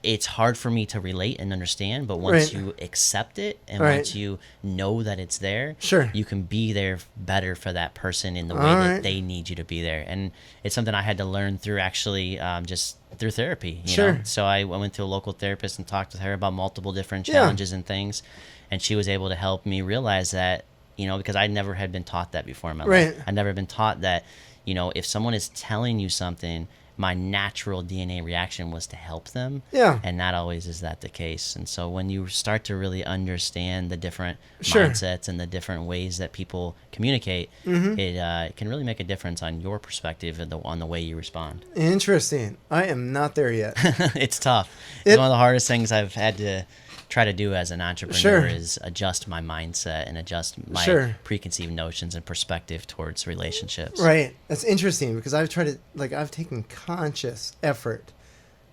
it's hard for me to relate and understand, but once you accept it and once you know that it's there, you can be there better for that person in the way that they need you to be there. And it's something I had to learn through actually just through therapy. You know? So I went to a local therapist and talked with her about multiple different challenges and things, and she was able to help me realize that, because I never had been taught that before in my life. I'd never been taught that, if someone is telling you something, my natural DNA reaction was to help them. And not always is that the case. And so when you start to really understand the different mindsets and the different ways that people communicate, it can really make a difference on your perspective and on the way you respond. Interesting. I am not there yet. It's tough. It's one of the hardest things I've had to try to do as an entrepreneur is adjust my mindset and adjust my preconceived notions and perspective towards relationships. Right. That's interesting, because I've tried to, I've taken conscious effort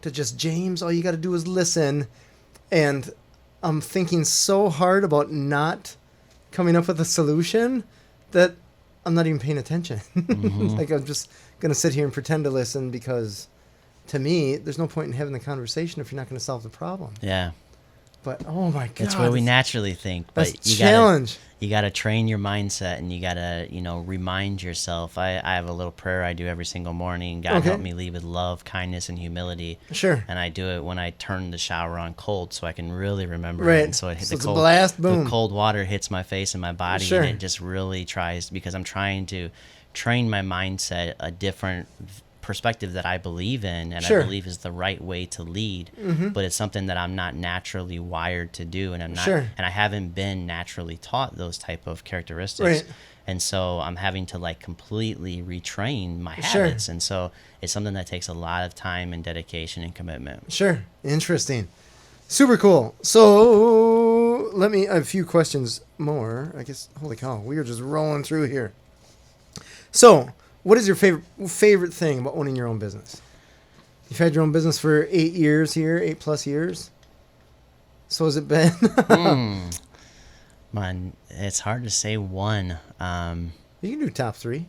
to just, James, all you got to do is listen. And I'm thinking so hard about not coming up with a solution that I'm not even paying attention. I'm just going to sit here and pretend to listen, because to me, there's no point in having the conversation if you're not going to solve the problem. Yeah. But oh my god, that's what we naturally think. But that's challenge. You gotta train your mindset, and you gotta remind yourself. I have a little prayer I do every single morning. God help me lead with love, kindness, and humility. And I do it when I turn the shower on cold, so I can really remember it. And so it hits the cold blast, boom. The cold water hits my face and my body, and it just really tries, because I'm trying to train my mindset a different perspective that I believe in, and I believe is the right way to lead, but it's something that I'm not naturally wired to do, and I'm not, and I haven't been naturally taught those type of characteristics, and so I'm having to completely retrain my habits, and so it's something that takes a lot of time and dedication and commitment. Interesting. Super cool. So I have a few questions more, I guess. Holy cow, we are just rolling through here. So what is your favorite thing about owning your own business? You've had your own business for 8 years here, 8+ years. So has it been? Man, it's hard to say one. You can do top 3.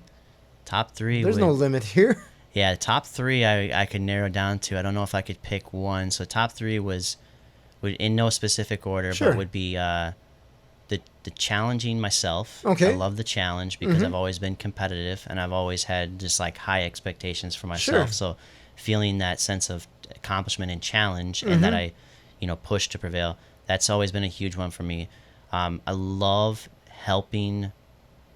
Top 3. There's no limit here. Yeah, top 3 I could narrow down to. I don't know if I could pick one. So top 3 would in no specific order, but would be the challenging myself. I love the challenge, because I've always been competitive, and I've always had just high expectations for myself. So feeling that sense of accomplishment and challenge, and that I push to prevail. That's always been a huge one for me. I love helping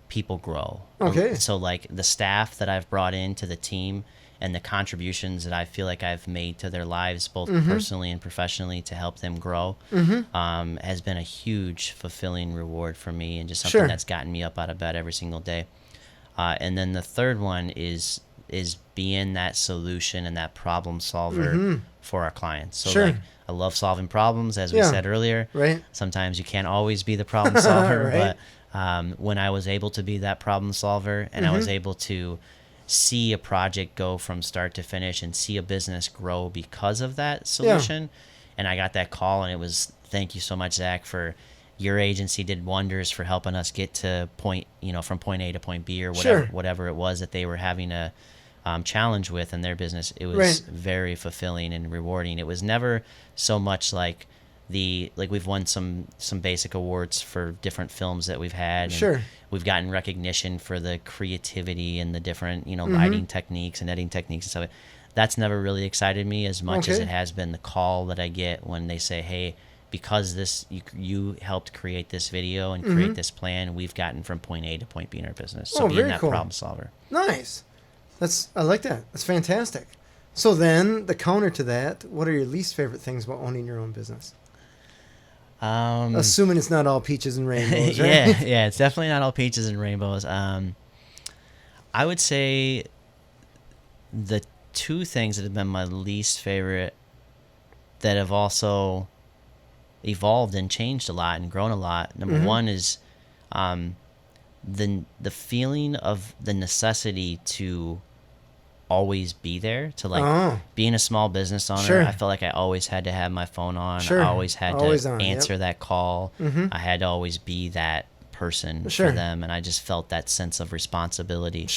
people grow. Okay. So like the staff that I've brought into the team and the contributions that I feel like I've made to their lives, both personally and professionally, to help them grow, has been a huge fulfilling reward for me, and just something that's gotten me up out of bed every single day. And then the third one is being that solution and that problem solver for our clients. So like, I love solving problems, as we said earlier. Right. Sometimes you can't always be the problem solver, but when I was able to be that problem solver, and I was able to see a project go from start to finish and see a business grow because of that solution, and I got that call, and it was, thank you so much, Zach, for your agency did wonders for helping us get to from point A to point B, or whatever it was that they were having a challenge with in their business. It was very fulfilling and rewarding. It was never so much like we've won some basic awards for different films that we've had. And we've gotten recognition for the creativity and the different, lighting techniques and editing techniques and stuff. That's never really excited me as much as it has been the call that I get when they say, hey, because you helped create this video and create this plan, we've gotten from point A to point B in our business. So being that problem solver. Nice. I like that. That's fantastic. So then the counter to that, what are your least favorite things about owning your own business? Assuming it's not all peaches and rainbows, right? Yeah, it's definitely not all peaches and rainbows. I would say the two things that have been my least favorite that have also evolved and changed a lot and grown a lot. Number one is the feeling of the necessity to always be there, to being a small business owner. I felt like I always had to have my phone on. I always had to answer that call. I had to always be that person for them, and I just felt that sense of responsibility.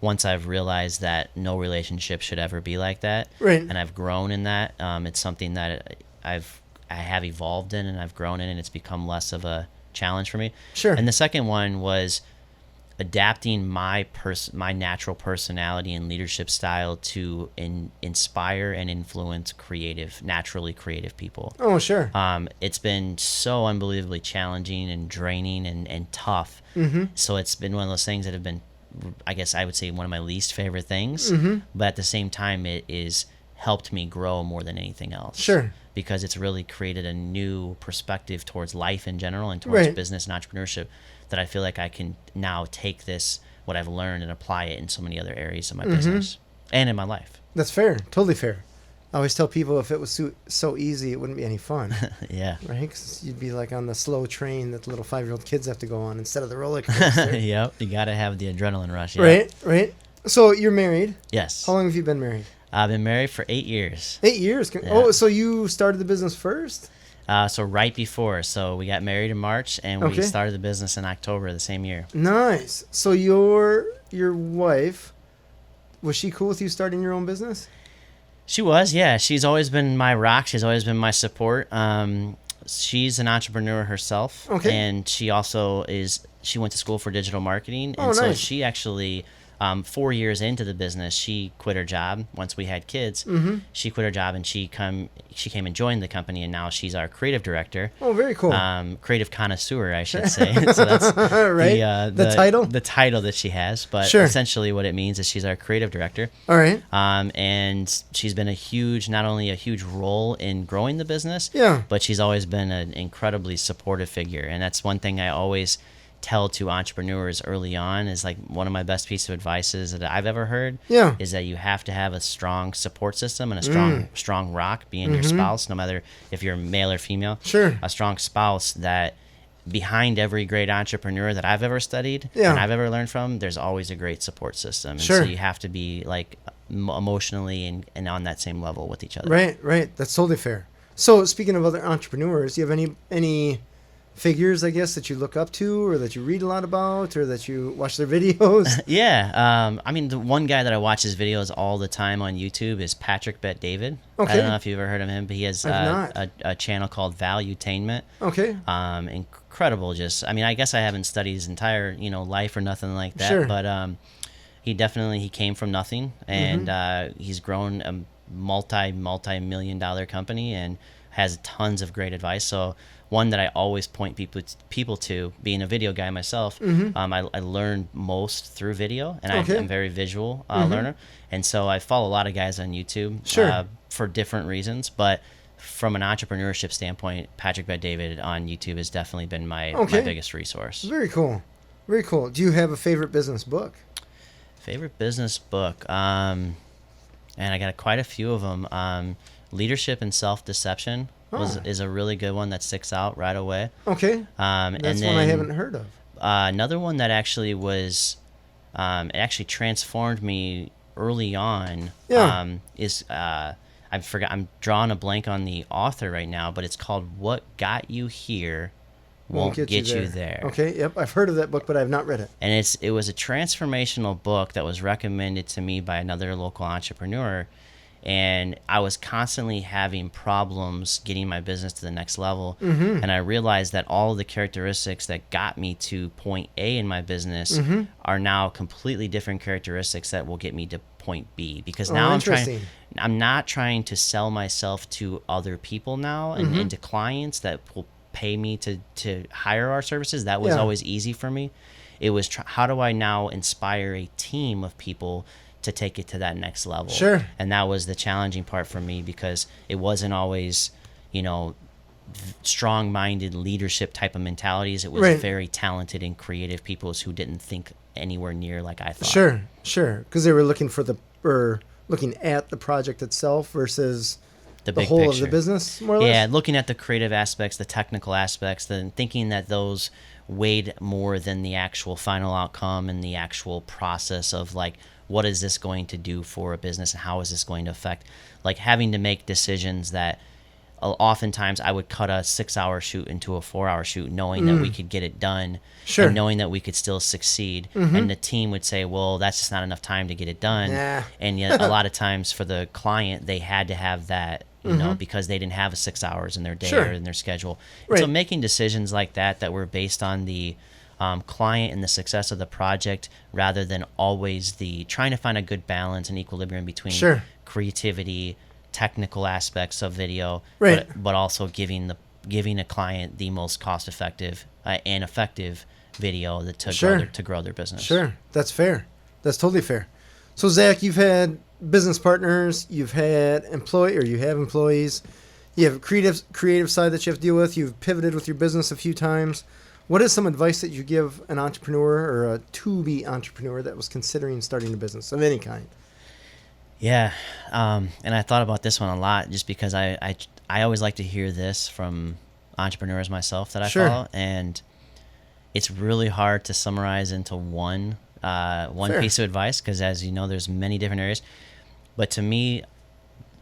Once I've realized that no relationship should ever be like that, and I've grown in that, it's something that I have evolved in, and I've grown in, and it's become less of a challenge for me. And the second one was adapting my natural personality and leadership style to inspire and influence naturally creative people. It's been so unbelievably challenging and draining and tough. So it's been one of those things that have been, I guess I would say, one of my least favorite things. But at the same time, it is helped me grow more than anything else. Because it's really created a new perspective towards life in general and towards business and entrepreneurship, that I feel like I can now take what I've learned, and apply it in so many other areas of my business and in my life. That's fair. Totally fair. I always tell people, if it was so easy, it wouldn't be any fun. Right? Because you'd be like on the slow train that the little 5-year-old kids have to go on instead of the roller coaster. You got to have the adrenaline rush. Right. So you're married. Yes. How long have you been married? I've been married for 8 years. 8 years? Yeah. Oh, so you started the business first? So right before. So we got married in March, and we started the business in October the same year. Nice. So your wife, was she cool with you starting your own business? She was, yeah. She's always been my rock. She's always been my support. She's an entrepreneur herself. And she also she went to school for digital marketing. And so she actually, 4 years into the business, she quit her job. Once we had kids, she quit her job, and she came and joined the company, and now she's our creative director. Oh, very cool. Creative connoisseur, I should say. So that's the title? The title that she has. But essentially what it means is she's our creative director. All right. And she's been not only a huge role in growing the business, but she's always been an incredibly supportive figure. And that's one thing I always tell to entrepreneurs early on, is like one of my best pieces of advice that I've ever heard is that you have to have a strong support system and a strong rock, being your spouse, no matter if you're male or female. A strong spouse that behind every great entrepreneur that I've ever studied and I've ever learned from, there's always a great support system. And so you have to be like emotionally and on that same level with each other. Right. That's totally fair. So speaking of other entrepreneurs, do you have any figures, I guess, that you look up to, or that you read a lot about, or that you watch their videos? I mean, the one guy that I watch his videos all the time on YouTube is Patrick Bet David. I don't know if you've ever heard of him, but he has a channel called Valuetainment. Incredible. I guess I haven't studied his entire life or nothing like that, but he came from nothing, and he's grown a multi-million-dollar company, and has tons of great advice. So one that I always point people to, being a video guy myself, I learned most through video, and I'm a very visual learner. And so I follow a lot of guys on YouTube for different reasons. But from an entrepreneurship standpoint, Patrick Bet-David on YouTube has definitely been my biggest resource. Very cool. Very cool. Do you have a favorite business book? Favorite business book? And I got quite a few of them. Leadership and Self-Deception is a really good one that sticks out right away. Okay. That's one I haven't heard of. Another one that actually was, it actually transformed me early on. Is I'm drawing a blank on the author right now, but it's called "What Got You Here Won't Get You There." Okay. Yep. I've heard of that book, but I've not read it. And it was a transformational book that was recommended to me by another local entrepreneur. And I was constantly having problems getting my business to the next level. And I realized that all of the characteristics that got me to point A in my business are now completely different characteristics that will get me to point B. Because now I'm not trying to sell myself to other people now and to clients that will pay me to hire our services. That was always easy for me. It was how do I now inspire a team of people to take it to that next level? Sure. And that was the challenging part for me, because it wasn't always, strong-minded leadership type of mentalities. It was very talented and creative people who didn't think anywhere near like I thought. Sure. Because they were looking looking at the project itself versus the whole picture of the business, more or less. Yeah, looking at the creative aspects, the technical aspects, and thinking that those weighed more than the actual final outcome and the actual process of like, what is this going to do for a business and how is this going to affect, like having to make decisions that oftentimes I would cut a 6-hour shoot into a 4-hour shoot, knowing that we could get it done, and knowing that we could still succeed. And the team would say, well, that's just not enough time to get it done. And yet a lot of times for the client, they had to have that, because they didn't have 6 hours in their day or in their schedule. And so making decisions like that were based on the client and the success of the project, rather than always trying to find a good balance and equilibrium between creativity, technical aspects of video, but also giving a client the most cost effective and effective video to grow their business. Sure, that's fair. That's totally fair. So Zach, you've had business partners, you've had you have employees, you have a creative side that you have to deal with. You've pivoted with your business a few times. What is some advice that you give an entrepreneur or a to-be entrepreneur that was considering starting a business of any kind? Yeah, and I thought about this one a lot, just because I always like to hear this from entrepreneurs myself that I follow, and it's really hard to summarize into one piece of advice, because as you know, there's many different areas. But to me,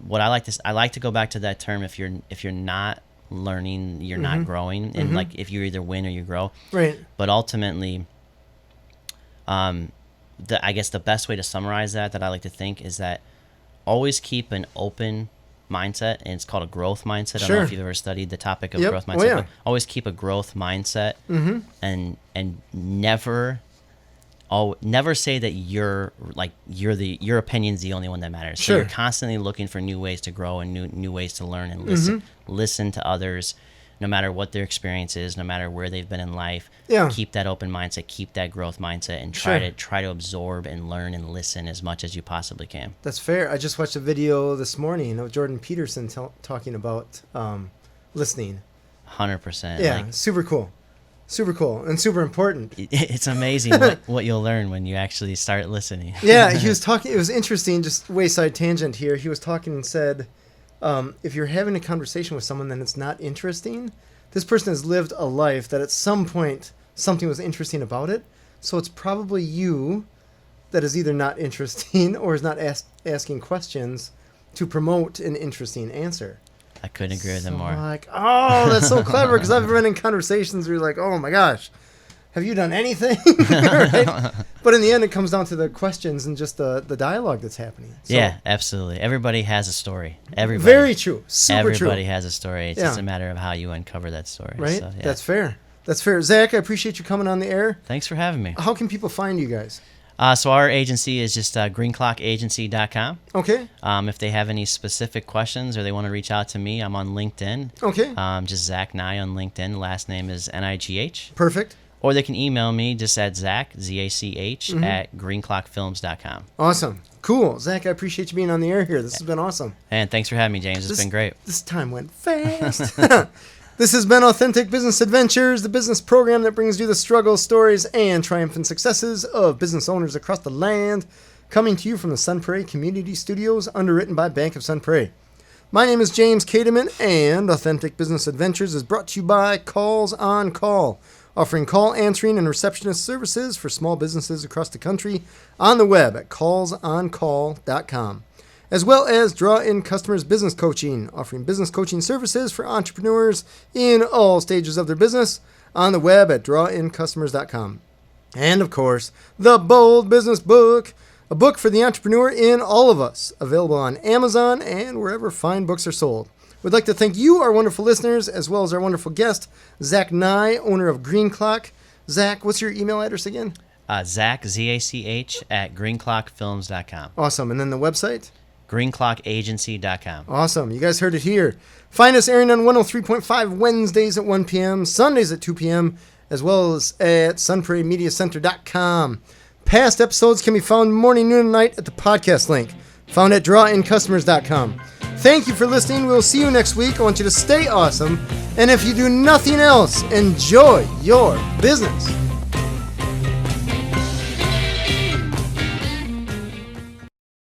what I like to go back to that term: if you're not learning, you're not growing, and like if you either win or you grow. Right. But ultimately, I guess the best way to summarize that I like to think is that always keep an open mindset, and it's called a growth mindset. I don't know if you've ever studied the topic of growth mindset. But always keep a growth mindset, and never say that your opinion's the only one that matters. So you're constantly looking for new ways to grow and new ways to learn, and listen to others, no matter what their experience is, no matter where they've been in life. Keep that open mindset, keep that growth mindset, and try to absorb and learn and listen as much as you possibly can. That's fair. I just watched a video this morning of Jordan Peterson talking about listening. 100%. Yeah, super cool. Super cool and super important. It's amazing what you'll learn when you actually start listening. Yeah, he was talking. It was interesting, just wayside tangent here. He was talking and said, if you're having a conversation with someone and it's not interesting, this person has lived a life that at some point something was interesting about it. So it's probably you that is either not interesting or is not asking questions to promote an interesting answer. I couldn't agree with him more. Like, oh, that's so clever, because I've been in conversations where you're like, oh my gosh, have you done anything? Right? But in the end, it comes down to the questions and just the dialogue that's happening. So, yeah, absolutely. Everybody has a story. Everybody. Very true. Super true. Everybody has a story. It's just a matter of how you uncover that story. Right? So, yeah. That's fair. That's fair. Zach, I appreciate you coming on the air. Thanks for having me. How can people find you guys? So our agency is just greenclockagency.com. Okay. If they have any specific questions or they want to reach out to me, I'm on LinkedIn. Okay. Just Zach Nye on LinkedIn. Last name is Nigh. Perfect. Or they can email me just at Zach, Z-A-C-H, at greenclockfilms.com. Awesome. Cool. Zach, I appreciate you being on the air here. This has been awesome. And thanks for having me, James. It's been great. This time went fast. This has been Authentic Business Adventures, the business program that brings you the struggles, stories, and triumphant successes of business owners across the land, coming to you from the Sun Prairie Community Studios, underwritten by Bank of Sun Prairie. My name is James Kademan, and Authentic Business Adventures is brought to you by Calls on Call, offering call answering and receptionist services for small businesses across the country on the web at callsoncall.com, as well as Draw In Customers Business Coaching, offering business coaching services for entrepreneurs in all stages of their business on the web at drawincustomers.com. And of course, The Bold Business Book, a book for the entrepreneur in all of us, available on Amazon and wherever fine books are sold. We'd like to thank you, our wonderful listeners, as well as our wonderful guest, Zach Nye, owner of Green Clock. Zach, what's your email address again? Zach, Z-A-C-H, at greenclockfilms.com. Awesome. And then the website? greenclockagency.com. Awesome. You guys heard it here. Find us airing on 103.5 Wednesdays at 1 p.m., Sundays at 2 p.m., as well as at sunprairiemediacenter.com. Past episodes can be found morning, noon, and night at the podcast link, found at drawincustomers.com. Thank you for listening. We'll see you next week. I want you to stay awesome. And if you do nothing else, enjoy your business.